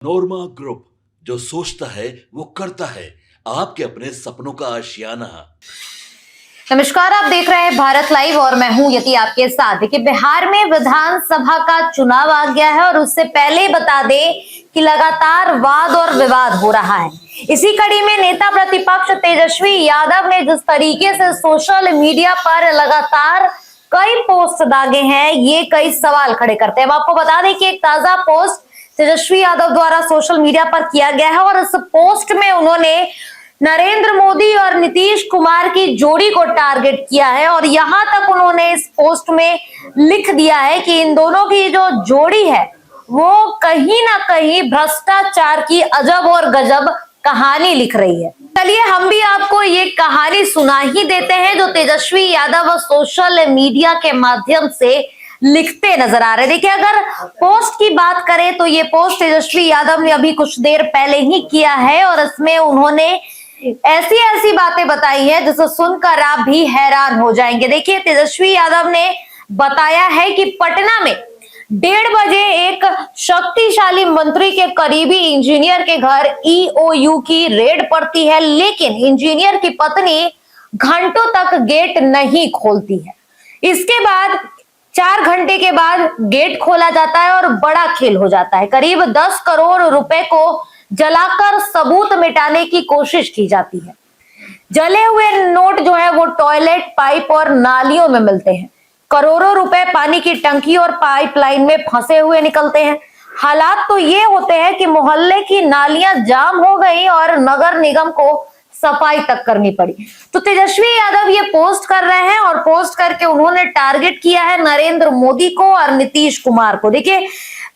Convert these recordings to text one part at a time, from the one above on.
नोरमा group, जो सोचता है वो करता है। आपके अपने सपनों का आशियाना। नमस्कार, आप देख रहे हैं भारत लाइव और मैं हूं यति आपके साथ। देखिए, बिहार में विधानसभा का चुनाव आ गया है और उससे पहले बता दें कि लगातार वाद और विवाद हो रहा है। इसी कड़ी में नेता प्रतिपक्ष तेजस्वी यादव ने जिस तरीके से सोशल मीडिया पर लगातार कई पोस्ट दागे हैं, ये कई सवाल खड़े करते हैं। अब आपको बता दें कि एक ताजा पोस्ट तेजस्वी यादव द्वारा सोशल मीडिया पर किया गया है और इस पोस्ट में उन्होंने नरेंद्र मोदी और नीतीश कुमार की जोड़ी को टारगेट किया है और यहां तक उन्होंने इस पोस्ट में लिख दिया है कि इन दोनों की जो जोड़ी है वो कहीं ना कहीं भ्रष्टाचार की अजब और गजब कहानी लिख रही है। चलिए हम भी आपको ये कहानी सुना ही देते हैं जो तेजस्वी यादव सोशल मीडिया के माध्यम से लिखते नजर आ रहे। देखिए, अगर पोस्ट की बात करें तो ये पोस्ट तेजस्वी यादव ने अभी कुछ देर पहले ही किया है और इसमें उन्होंने ऐसी ऐसी बातें बताई है जिसे सुनकर आप भी हैरान हो जाएंगे। देखिए, तेजस्वी यादव ने बताया है कि पटना में 1:30 बजे एक शक्तिशाली मंत्री के करीबी इंजीनियर के घर ईओयू की रेड पड़ती है, लेकिन इंजीनियर की पत्नी घंटों तक गेट नहीं खोलती है। इसके बाद 4 घंटे के बाद गेट खोला जाता है और बड़ा खेल हो जाता है। करीब 10 करोड़ रुपए को जलाकर सबूत मिटाने की कोशिश की जाती है। जले हुए नोट जो है वो टॉयलेट, पाइप और नालियों में मिलते हैं। करोड़ों रुपए पानी की टंकी और पाइपलाइन में फंसे हुए निकलते हैं। हालात तो ये होते हैं कि मोहल्ले की नालियां जाम हो गई और नगर निगम को सफाई तक करनी पड़ी। तो तेजस्वी यादव ये पोस्ट कर रहे हैं और पोस्ट करके उन्होंने टारगेट किया है नरेंद्र मोदी को और नीतीश कुमार को। देखिए,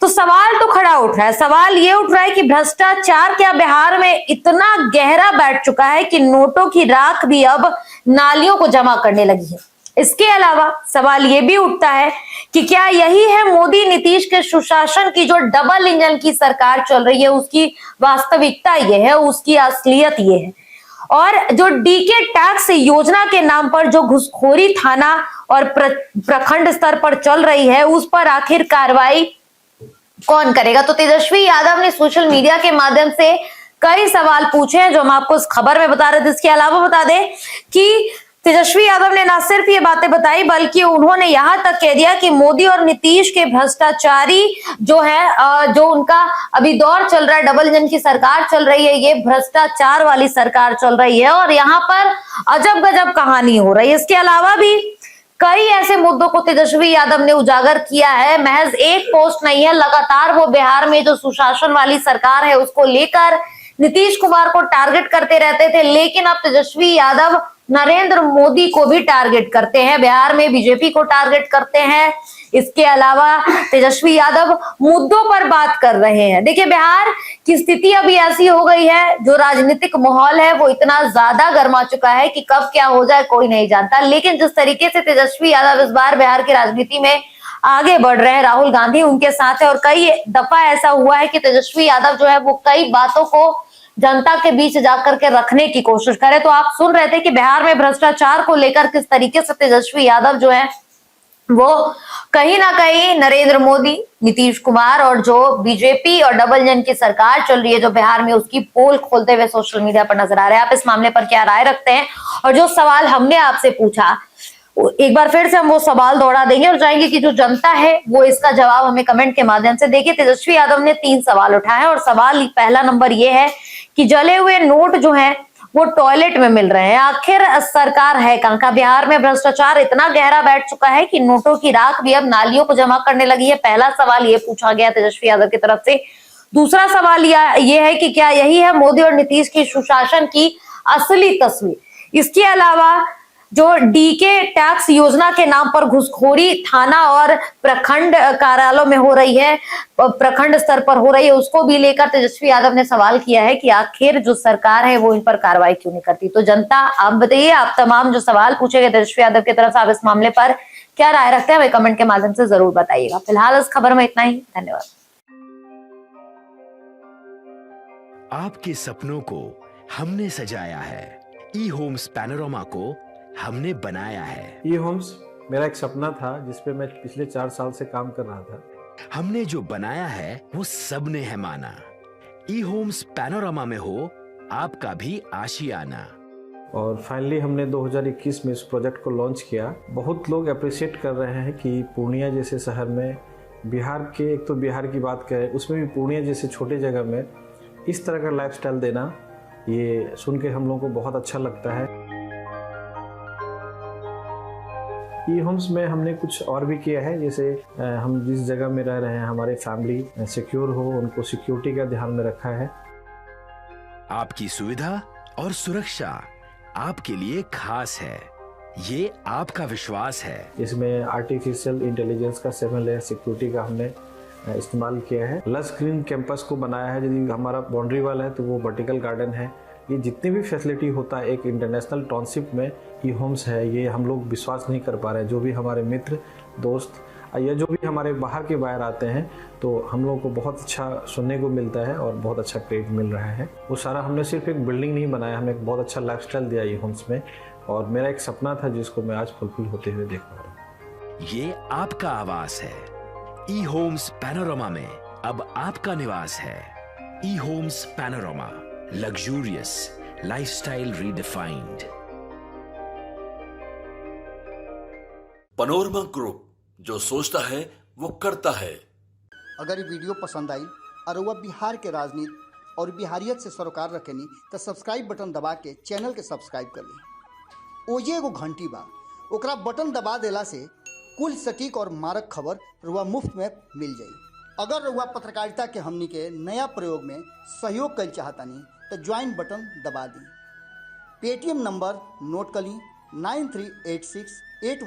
तो सवाल तो खड़ा उठ रहा है। सवाल ये उठ रहा है कि भ्रष्टाचार क्या बिहार में इतना गहरा बैठ चुका है कि नोटों की राख भी अब नालियों को जमा करने लगी है। इसके अलावा सवाल ये भी उठता है कि क्या यही है मोदी नीतीश के सुशासन की जो डबल इंजन की सरकार चल रही है, उसकी वास्तविकता ये है, उसकी असलियत ये है। और जो डीके टैक्स योजना के नाम पर जो घुसखोरी थाना और प्रखंड स्तर पर चल रही है, उस पर आखिर कार्रवाई कौन करेगा? तो तेजस्वी यादव ने सोशल मीडिया के माध्यम से कई सवाल पूछे हैं जो हम आपको इस खबर में बता रहे थे। इसके अलावा बता दें कि तेजस्वी यादव ने ना सिर्फ ये बातें बताई बल्कि उन्होंने यहां तक कह दिया कि मोदी और नीतीश के भ्रष्टाचारी जो है, जो उनका अभी दौर चल रहा है, डबल इंजन की सरकार चल रही है, ये भ्रष्टाचार वाली सरकार चल रही है और यहाँ पर अजब गजब कहानी हो रही है। इसके अलावा भी कई ऐसे मुद्दों को तेजस्वी यादव ने उजागर किया है। महज एक पोस्ट नहीं है, लगातार वो बिहार में जो सुशासन वाली सरकार है उसको लेकर नीतीश कुमार को टारगेट करते रहते थे, लेकिन अब तेजस्वी यादव नरेंद्र मोदी को भी टारगेट करते हैं, बिहार में बीजेपी को टारगेट करते हैं। इसके अलावा तेजस्वी यादव मुद्दों पर बात कर रहे हैं। देखिए, बिहार की स्थिति अभी ऐसी हो गई है, जो राजनीतिक माहौल है वो इतना ज्यादा गर्मा चुका है कि कब क्या हो जाए कोई नहीं जानता। लेकिन जिस तरीके से तेजस्वी यादव इस बार बिहार की राजनीति में आगे बढ़ रहे हैं, राहुल गांधी उनके साथ है और कई दफा ऐसा हुआ है कि तेजस्वी यादव जो है वो कई बातों को जनता के बीच जाकर के रखने की कोशिश करे। तो आप सुन रहे थे कि बिहार में भ्रष्टाचार को लेकर किस तरीके से तेजस्वी यादव जो है वो कहीं ना कहीं नरेंद्र मोदी, नीतीश कुमार और जो बीजेपी और डबल इंजन की सरकार चल रही है जो बिहार में, उसकी पोल खोलते हुए सोशल मीडिया पर नजर आ रहे हैं। आप इस मामले पर क्या राय रखते हैं? और जो सवाल हमने आपसे पूछा, एक बार फिर से हम वो सवाल दोहरा देंगे और चाहेंगे कि जो जनता है वो इसका जवाब हमें कमेंट के माध्यम से देखे। तेजस्वी यादव ने 3 सवाल उठाए और सवाल पहला नंबर ये है कि जले हुए नोट जो हैं वो टॉयलेट में मिल रहे हैं, आखिर सरकार है कहां का? बिहार में भ्रष्टाचार इतना गहरा बैठ चुका है कि नोटों की राख भी अब नालियों को जमा करने लगी है। पहला सवाल ये पूछा गया तेजस्वी यादव की तरफ से। दूसरा सवाल ये है कि क्या यही है मोदी और नीतीश की सुशासन की असली तस्वीर? इसके अलावा जो डीके टैक्स योजना के नाम पर घुसखोरी थाना और प्रखंड कार्यालयों में हो रही है, प्रखंड स्तर पर हो रही है, उसको भी लेकर तेजस्वी यादव ने सवाल किया है कि आखिर जो सरकार है वो इन पर कार्रवाई क्यों नहीं करती। तो जनता, आप बताइए, आप तमाम जो सवाल पूछे गए तेजस्वी यादव की तरफ से, आप इस मामले पर क्या राय रखते हैं? हमें कमेंट के माध्यम से जरूर बताइएगा। फिलहाल इस खबर में इतना ही। धन्यवाद। आपके सपनों को हमने सजाया है, ई होम्स पैनोरमा को हमने बनाया है। ई होम्स मेरा एक सपना था जिस पे मैं पिछले 4 साल से काम कर रहा था। हमने जो बनाया है वो सबने है माना। ई होम्स पैनोरामा में हो आपका भी आशियाना। और फाइनली हमने 2021 में इस प्रोजेक्ट को लॉन्च किया। बहुत लोग अप्रिशिएट कर रहे हैं कि पूर्णिया जैसे शहर में, बिहार के, एक तो बिहार की बात करें उसमें भी पूर्णिया जैसे छोटे जगह में इस तरह का लाइफस्टाइल देना, ये सुन के हम लोगों को बहुत अच्छा लगता है। ई होम्स में हमने कुछ और भी किया है, जैसे हम जिस जगह में रह रहे हैं हमारे फैमिली सिक्योर हो, उनको सिक्योरिटी का ध्यान में रखा है। आपकी सुविधा और सुरक्षा आपके लिए खास है, ये आपका विश्वास है। इसमें आर्टिफिशियल इंटेलिजेंस का 7 लेयर सिक्योरिटी का हमने इस्तेमाल किया है। लस ग्रीन कैंपस को बनाया है। यदि हमारा बाउंड्री वाल है तो वो वर्टिकल गार्डन है। ये जितनी भी फैसिलिटी होता है एक इंटरनेशनल टाउनशिप में ई होम्स है, ये हम लोग विश्वास नहीं कर पा रहे हैं। जो भी हमारे मित्र दोस्त या जो भी हमारे बाहर के बाहर आते हैं तो हम लोगों को बहुत अच्छा सुनने को मिलता है और बहुत अच्छा क्रेडिट मिल रहा है। वो सारा हमने सिर्फ एक बिल्डिंग नहीं बनाया, हमें एक बहुत अच्छा लाइफस्टाइल दिया ई होम्स में, और मेरा एक सपना था जिसको मैं आज फुलफिल होते हुए देख पा रहा हूँ। ये आपका आवास है। ई होम्स पैनोरामा में अब आपका निवास है। E Homes Panorama, luxurious lifestyle redefined. Panorama group, जो सोचता है वो करता है। अगर ये वीडियो पसंद आई और वह बिहार के राजनीति और बिहारियत से सरोकार रखेनी तो सब्सक्राइब बटन दबा के चैनल के सब्सक्राइब कर ली। ओजे एगो घंटी बा, ओकरा बटन दबा देला से कुल सटीक और मारक खबर रुआ मुफ्त में मिल जाई। अगर रुआ पत्रकारिता के हमनी के नया प्रयोग में सहयोग कर चाहतानी तो ज्वाइन बटन दबा दी। पेटीएम नंबर नोट कर ली 938681